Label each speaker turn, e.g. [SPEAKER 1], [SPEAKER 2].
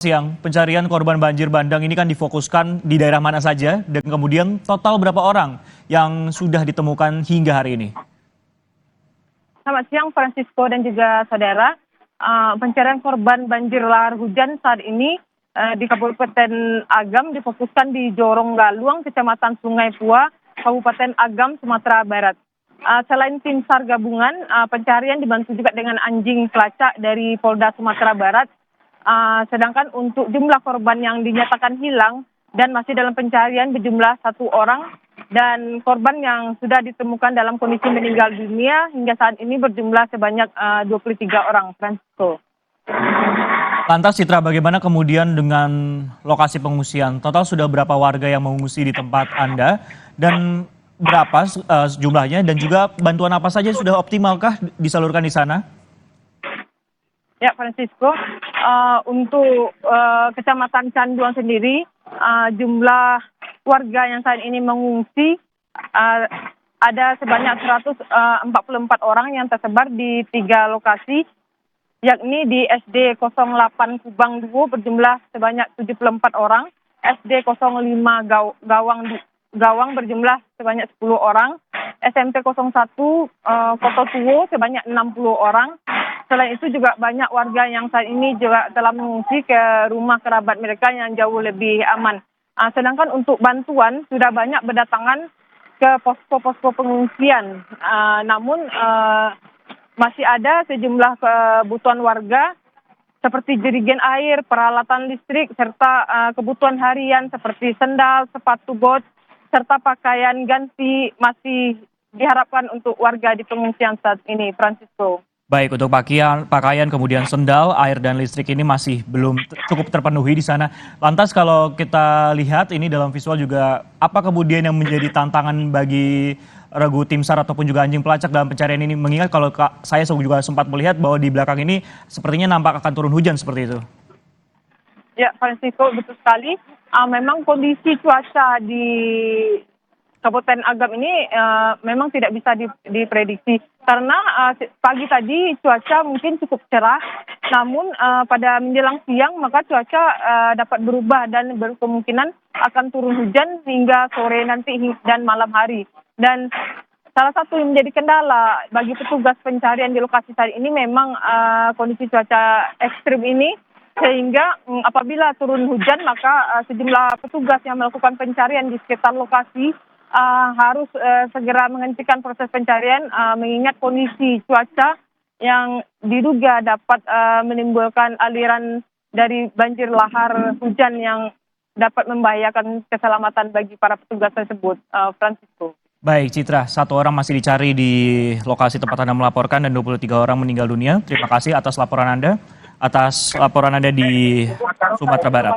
[SPEAKER 1] Siang, pencarian korban banjir bandang ini kan difokuskan di daerah mana saja dan kemudian total berapa orang yang sudah ditemukan hingga hari ini?
[SPEAKER 2] Selamat siang Francisco dan juga saudara. Pencarian korban banjir lahar hujan saat ini di Kabupaten Agam difokuskan di Jorong Galuang, Kecamatan Sungai Pua, Kabupaten Agam, Sumatera Barat. Selain tim SAR gabungan, pencarian dibantu juga dengan anjing pelacak dari Polda Sumatera Barat. Sedangkan untuk jumlah korban yang dinyatakan hilang dan masih dalam pencarian berjumlah 1 orang, dan korban yang sudah ditemukan dalam kondisi meninggal dunia hingga saat ini berjumlah sebanyak 23 orang, Francisco.
[SPEAKER 1] Lantas Citra, bagaimana kemudian dengan lokasi pengungsian? Total sudah berapa warga yang mengungsi di tempat Anda dan berapa jumlahnya, dan juga bantuan apa saja sudah optimalkah disalurkan di sana?
[SPEAKER 2] Ya, Francisco, untuk Kecamatan Canduang sendiri, jumlah warga yang saat ini mengungsi ada sebanyak 144 orang yang tersebar di 3 lokasi, yakni di SD 08 Kubang 2 berjumlah sebanyak 74 orang, SD 05 Gawang berjumlah sebanyak 10 orang, SMP 01 Koto Tuwo sebanyak 60 orang. Selain itu juga banyak warga yang saat ini juga telah mengungsi ke rumah kerabat mereka yang jauh lebih aman. Sedangkan untuk bantuan sudah banyak berdatangan ke posko-posko pengungsian. Namun masih ada sejumlah kebutuhan warga seperti jerigen air, peralatan listrik, serta kebutuhan harian seperti sendal, sepatu bot, serta pakaian ganti masih diharapkan untuk warga di pengungsian saat ini, Francisco.
[SPEAKER 1] Baik, untuk pakaian, kemudian sendal, air dan listrik ini masih belum cukup terpenuhi di sana. Lantas kalau kita lihat ini dalam visual juga, apa kemudian yang menjadi tantangan bagi regu tim SAR ataupun juga anjing pelacak dalam pencarian ini? Mengingat kalau saya juga sempat melihat bahwa di belakang ini sepertinya nampak akan turun hujan seperti itu.
[SPEAKER 2] Ya, Francisco, betul sekali. Memang kondisi cuaca di Kabupaten Agam ini memang tidak bisa diprediksi karena pagi tadi cuaca mungkin cukup cerah, namun pada menjelang siang maka cuaca dapat berubah dan berkemungkinan akan turun hujan hingga sore nanti dan malam hari. Dan salah satu yang menjadi kendala bagi petugas pencarian di lokasi saat ini memang kondisi cuaca ekstrim ini, sehingga apabila turun hujan maka sejumlah petugas yang melakukan pencarian di sekitar lokasi harus segera menghentikan proses pencarian mengingat kondisi cuaca yang diduga dapat menimbulkan aliran dari banjir lahar hujan yang dapat membahayakan keselamatan bagi para petugas tersebut, Francisco.
[SPEAKER 1] Baik, Citra, 1 orang masih dicari di lokasi tempat Anda melaporkan dan 23 orang meninggal dunia. Terima kasih atas laporan Anda di Sumatera Barat.